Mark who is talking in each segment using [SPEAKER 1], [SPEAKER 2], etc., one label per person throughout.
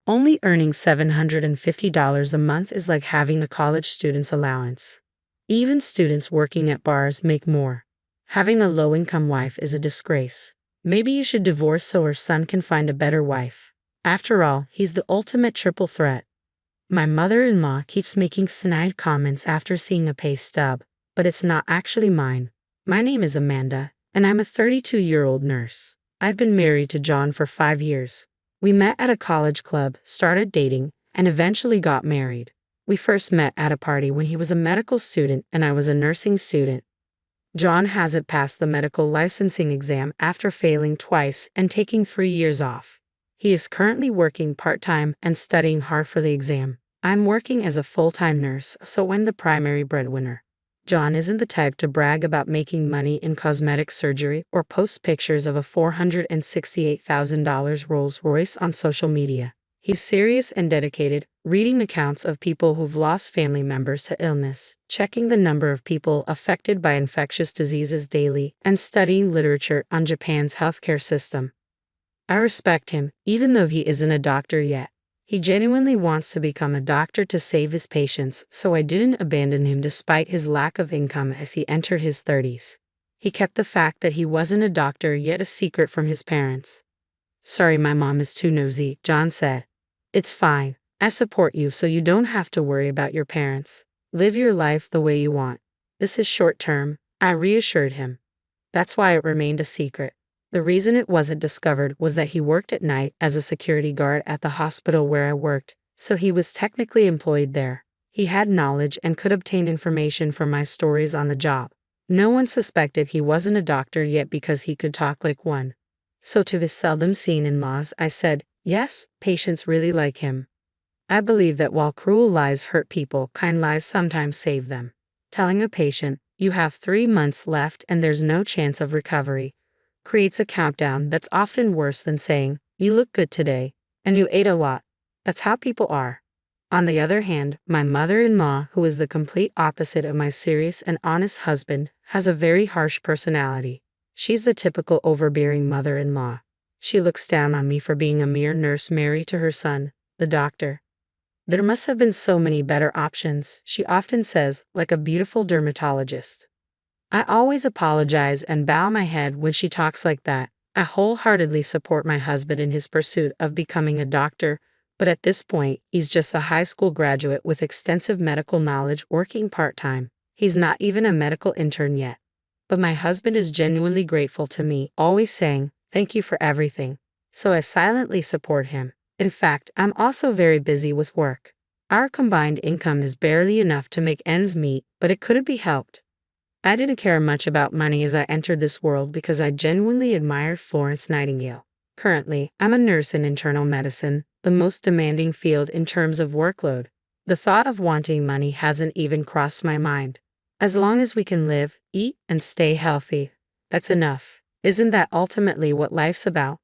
[SPEAKER 1] Only earning $750 a month is like having a college student's allowance. Even students working at bars make more. Having a low-income wife is a disgrace. Maybe you should divorce so her son can find a better wife. After all, he's the ultimate triple threat. My mother-in-law keeps making snide comments after seeing a pay stub, but it's not actually mine. My name is Amanda, and I'm a 32-year-old nurse. I've been married to John for 5 years. We met at a college club, started dating, and eventually got married. We first met at a party when he was a medical student and I was a nursing student. John hasn't passed the medical licensing exam after failing twice and taking 3 years off. He is currently working part-time and studying hard for the exam. I'm working as a full-time nurse, so I'm the primary breadwinner. John isn't the type to brag about making money in cosmetic surgery or post pictures of a $468,000 Rolls-Royce on social media. He's serious and dedicated, reading accounts of people who've lost family members to illness, checking the number of people affected by infectious diseases daily, and studying literature on Japan's healthcare system. I respect him, even though he isn't a doctor yet. He genuinely wants to become a doctor to save his patients, so I didn't abandon him despite his lack of income as he entered his 30s. He kept the fact that he wasn't a doctor yet a secret from his parents. "Sorry, my mom is too nosy," John said. "It's fine. I support you so you don't have to worry about your parents. Live your life the way you want. This is short term," I reassured him. That's why it remained a secret. The reason it wasn't discovered was that he worked at night as a security guard at the hospital where I worked, so he was technically employed there. He had knowledge and could obtain information from my stories on the job. No one suspected he wasn't a doctor yet because he could talk like one. So to his seldom seen in-laws, I said, yes, patients really like him. I believe that while cruel lies hurt people, kind lies sometimes save them. Telling a patient, "You have 3 months left and there's no chance of recovery," creates a countdown that's often worse than saying, "You look good today, and you ate a lot." That's how people are. On the other hand, my mother-in-law, who is the complete opposite of my serious and honest husband, has a very harsh personality. She's the typical overbearing mother-in-law. She looks down on me for being a mere nurse married to her son, the doctor. "There must have been so many better options," she often says, like a beautiful dermatologist. I always apologize and bow my head when she talks like that. I wholeheartedly support my husband in his pursuit of becoming a doctor, but at this point, he's just a high school graduate with extensive medical knowledge working part-time. He's not even a medical intern yet. But my husband is genuinely grateful to me, always saying, "Thank you for everything." So I silently support him. In fact, I'm also very busy with work. Our combined income is barely enough to make ends meet, but it couldn't be helped. I didn't care much about money as I entered this world because I genuinely admired Florence Nightingale. Currently, I'm a nurse in internal medicine, the most demanding field in terms of workload. The thought of wanting money hasn't even crossed my mind. As long as we can live, eat, and stay healthy, that's enough. Isn't that ultimately what life's about?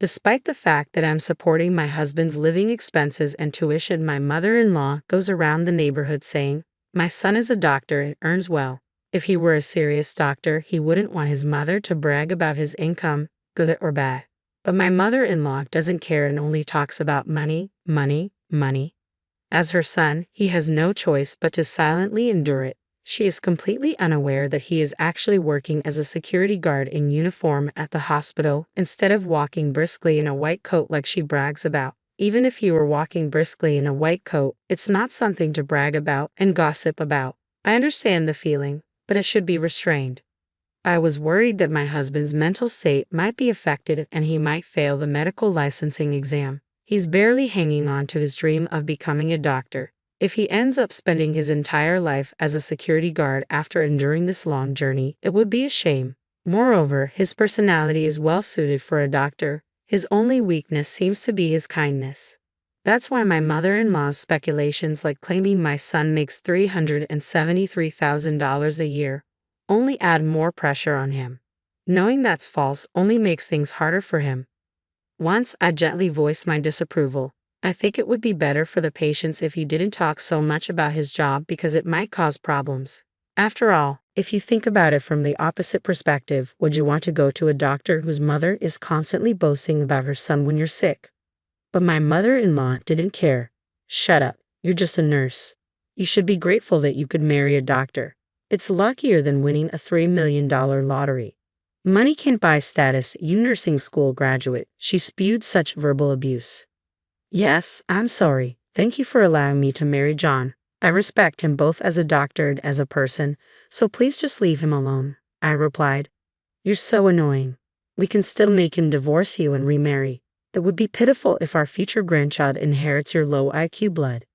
[SPEAKER 1] Despite the fact that I'm supporting my husband's living expenses and tuition, my mother-in-law goes around the neighborhood saying, "My son is a doctor and earns well." If he were a serious doctor, he wouldn't want his mother to brag about his income, good or bad. But my mother-in-law doesn't care and only talks about money, money, money. As her son, he has no choice but to silently endure it. She is completely unaware that he is actually working as a security guard in uniform at the hospital instead of walking briskly in a white coat like she brags about. Even if he were walking briskly in a white coat, it's not something to brag about and gossip about. I understand the feeling, but it should be restrained. I was worried that my husband's mental state might be affected and he might fail the medical licensing exam. He's barely hanging on to his dream of becoming a doctor. If he ends up spending his entire life as a security guard after enduring this long journey, it would be a shame. Moreover, his personality is well suited for a doctor. His only weakness seems to be his kindness. That's why my mother-in-law's speculations like claiming my son makes $373,000 a year only add more pressure on him. Knowing that's false only makes things harder for him. Once I gently voiced my disapproval. I think it would be better for the patients if he didn't talk so much about his job because it might cause problems. After all, if you think about it from the opposite perspective, would you want to go to a doctor whose mother is constantly boasting about her son when you're sick? But my mother-in-law didn't care. Shut up, you're just a nurse. You should be grateful that you could marry a doctor. It's luckier than winning a $3 million lottery. Money can't buy status, you nursing school graduate. She spewed such verbal abuse. Yes, I'm sorry. Thank you for allowing me to marry John. I respect him both as a doctor and as a person, so please just leave him alone, I replied. You're so annoying. We can still make him divorce you and remarry. It would be pitiful if our future grandchild inherits your low IQ blood.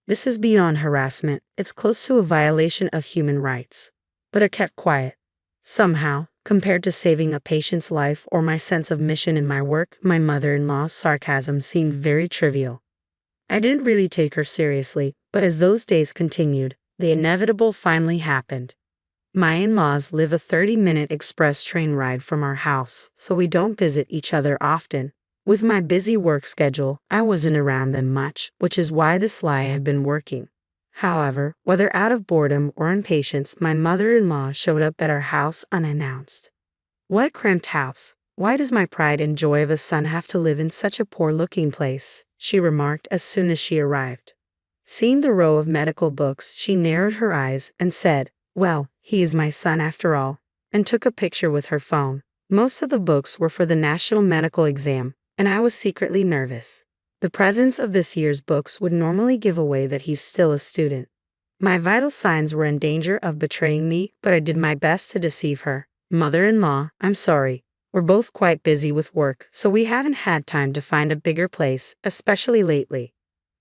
[SPEAKER 1] This is beyond harassment. It's close to a violation of human rights. But I kept quiet. Somehow, compared to saving a patient's life or my sense of mission in my work, my mother-in-law's sarcasm seemed very trivial. I didn't really take her seriously, but as those days continued, the inevitable finally happened. My in-laws live a 30-minute express train ride from our house, so we don't visit each other often. With my busy work schedule, I wasn't around them much, which is why this lie had been working. However, whether out of boredom or impatience, my mother-in-law showed up at our house unannounced. What a cramped house. Why does my pride and joy of a son have to live in such a poor-looking place? She remarked as soon as she arrived. Seeing the row of medical books, she narrowed her eyes and said, "Well, he is my son after all," and took a picture with her phone. Most of the books were for the national medical exam, and I was secretly nervous. The presence of this year's books would normally give away that he's still a student. My vital signs were in danger of betraying me, but I did my best to deceive her. Mother-in-law, I'm sorry. We're both quite busy with work, so we haven't had time to find a bigger place, especially lately.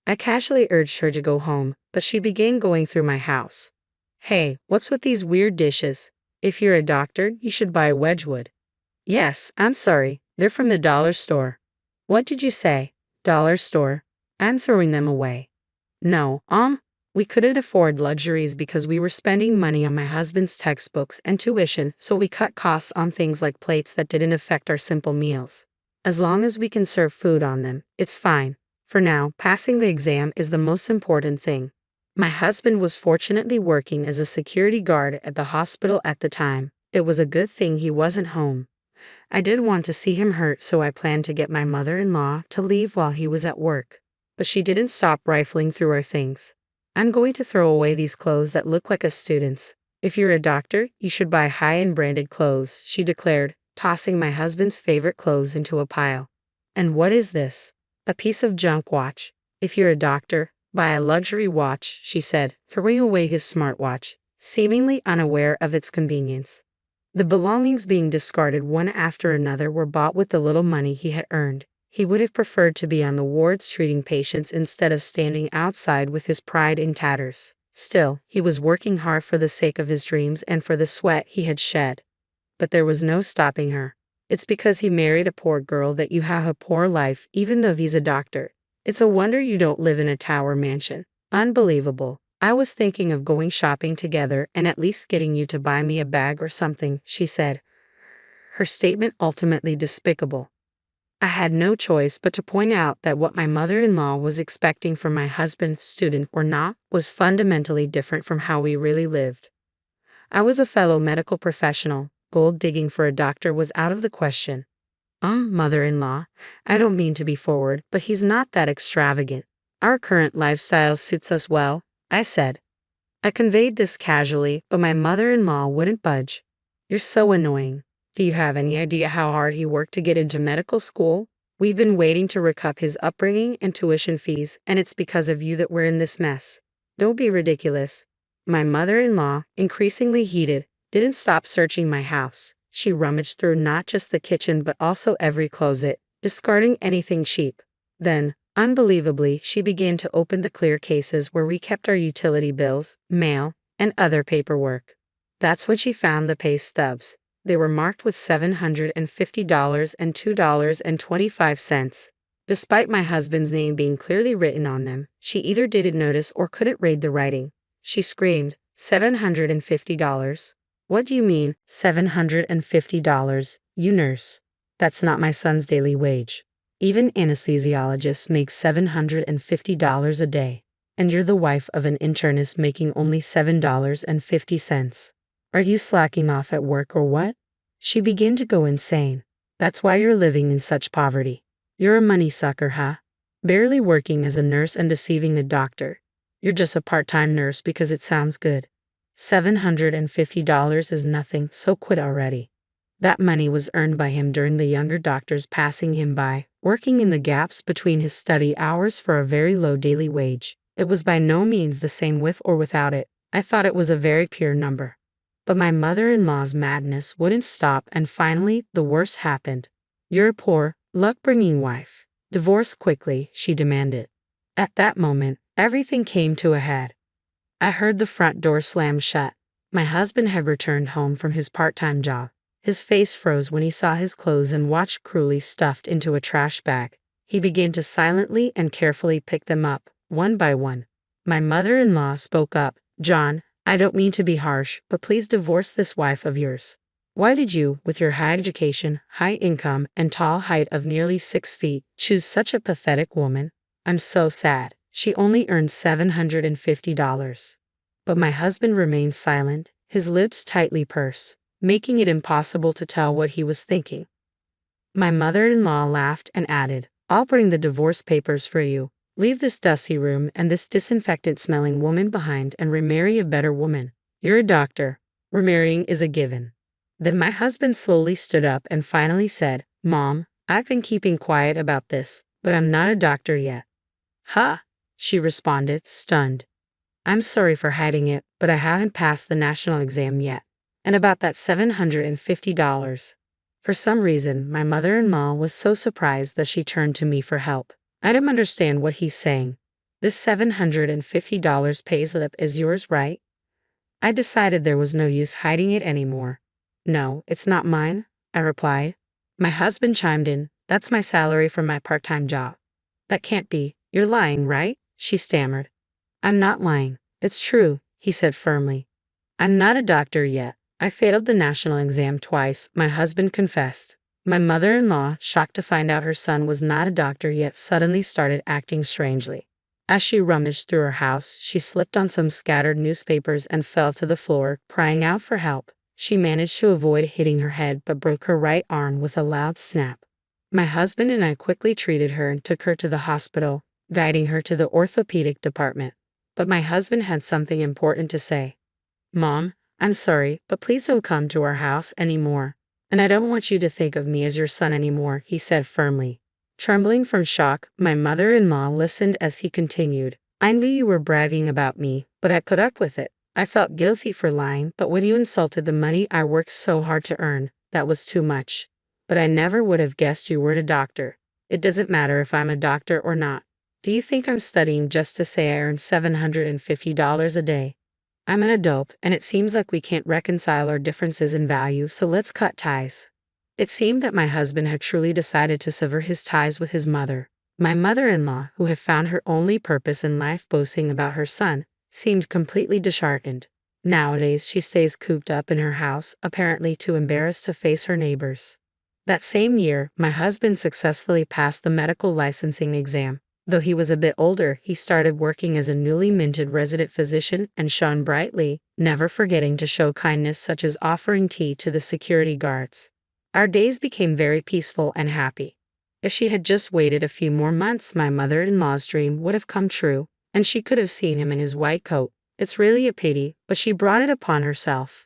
[SPEAKER 1] I casually urged her to go home, but she began going through my house. Hey, what's with these weird dishes? If you're a doctor, you should buy Wedgwood. Yes, I'm sorry. They're from the dollar store. What did you say? Dollar store? I'm throwing them away. No, we couldn't afford luxuries because we were spending money on my husband's textbooks and tuition, so we cut costs on things like plates that didn't affect our simple meals. As long as we can serve food on them, it's fine. For now, passing the exam is the most important thing. My husband was fortunately working as a security guard at the hospital at the time. It was a good thing he wasn't home. I didn't want to see him hurt, so I planned to get my mother-in-law to leave while he was at work. But she didn't stop rifling through our things. I'm going to throw away these clothes that look like a student's. If you're a doctor, you should buy high-end branded clothes, she declared, tossing my husband's favorite clothes into a pile. And what is this? A piece of junk watch. If you're a doctor, buy a luxury watch, she said, throwing away his smartwatch, seemingly unaware of its convenience. The belongings being discarded one after another were bought with the little money he had earned. He would have preferred to be on the wards treating patients instead of standing outside with his pride in tatters. Still, he was working hard for the sake of his dreams and for the sweat he had shed. But there was no stopping her. It's because he married a poor girl that you have a poor life, even though he's a doctor. It's a wonder you don't live in a tower mansion. Unbelievable. I was thinking of going shopping together and at least getting you to buy me a bag or something, she said. Her statement ultimately despicable. I had no choice but to point out that what my mother-in-law was expecting from my husband, student or not, was fundamentally different from how we really lived. I was a fellow medical professional. Gold digging for a doctor was out of the question. Mother-in-law, I don't mean to be forward, but he's not that extravagant. Our current lifestyle suits us well, I said. I conveyed this casually, but my mother-in-law wouldn't budge. You're so annoying. Do you have any idea how hard he worked to get into medical school? We've been waiting to recoup his upbringing and tuition fees, and it's because of you that we're in this mess. Don't be ridiculous. My mother-in-law, increasingly heated, didn't stop searching my house. She rummaged through not just the kitchen but also every closet, discarding anything cheap. Then, unbelievably, she began to open the clear cases where we kept our utility bills, mail, and other paperwork. That's when she found the pay stubs. They were marked with $750 and $2.25. Despite my husband's name being clearly written on them, she either didn't notice or couldn't read the writing. She screamed, $750? What do you mean, $750, you nurse? That's not my son's daily wage. Even anesthesiologists make $750 a day. And you're the wife of an internist making only $7.50. Are you slacking off at work or what? She began to go insane. That's why you're living in such poverty. You're a money sucker, huh? barely working as a nurse and deceiving the doctor. You're just a part-time nurse because it sounds good. $750 is nothing, so quit already. That money was earned by him during the younger doctors passing him by, working in the gaps between his study hours for a very low daily wage. It was by no means the same with or without it. I thought it was a very pure number. But my mother-in-law's madness wouldn't stop, and finally, the worst happened. You're a poor, luck-bringing wife. Divorce quickly, she demanded. At that moment, everything came to a head. I heard the front door slam shut. My husband had returned home from his part-time job. His face froze when he saw his clothes and watch cruelly stuffed into a trash bag. He began to silently and carefully pick them up, one by one. My mother-in-law spoke up. John, I don't mean to be harsh, but please divorce this wife of yours. Why did you, with your high education, high income, and tall height of nearly 6 feet, choose such a pathetic woman? I'm so sad. She only earned $750. But my husband remained silent, his lips tightly pursed, making it impossible to tell what he was thinking. My mother-in-law laughed and added, I'll bring the divorce papers for you. Leave this dusty room and this disinfectant-smelling woman behind and remarry a better woman. You're a doctor. Remarrying is a given. Then my husband slowly stood up and finally said, Mom, I've been keeping quiet about this, but I'm not a doctor yet. Huh? She responded, stunned. I'm sorry for hiding it, but I haven't passed the national exam yet. And about that $750. For some reason, my mother-in-law was so surprised that she turned to me for help. I don't understand what he's saying. This $750 payslip is yours, right? I decided there was no use hiding it anymore. No, it's not mine, I replied. My husband chimed in, that's my salary from my part-time job. That can't be. You're lying, right? She stammered. I'm not lying. It's true, he said firmly. I'm not a doctor yet. I failed the national exam twice, my husband confessed. My mother-in-law, shocked to find out her son was not a doctor yet, suddenly started acting strangely. As she rummaged through her house, she slipped on some scattered newspapers and fell to the floor, crying out for help. She managed to avoid hitting her head but broke her right arm with a loud snap. My husband and I quickly treated her and took her to the hospital, guiding her to the orthopedic department. But my husband had something important to say. Mom, I'm sorry, but please don't come to our house anymore. And I don't want you to think of me as your son anymore, he said firmly. Trembling from shock, my mother-in-law listened as he continued. I knew you were bragging about me, but I put up with it. I felt guilty for lying, but when you insulted the money I worked so hard to earn, that was too much. But I never would have guessed you were a doctor. It doesn't matter if I'm a doctor or not. Do you think I'm studying just to say I earn $750 a day? I'm an adult, and it seems like we can't reconcile our differences in value, so let's cut ties. It seemed that my husband had truly decided to sever his ties with his mother. My mother-in-law, who had found her only purpose in life boasting about her son, seemed completely disheartened. Nowadays, she stays cooped up in her house, apparently too embarrassed to face her neighbors. That same year, my husband successfully passed the medical licensing exam. Though he was a bit older, he started working as a newly minted resident physician and shone brightly, never forgetting to show kindness such as offering tea to the security guards. Our days became very peaceful and happy. If she had just waited a few more months, my mother-in-law's dream would have come true, and she could have seen him in his white coat. It's really a pity, but she brought it upon herself.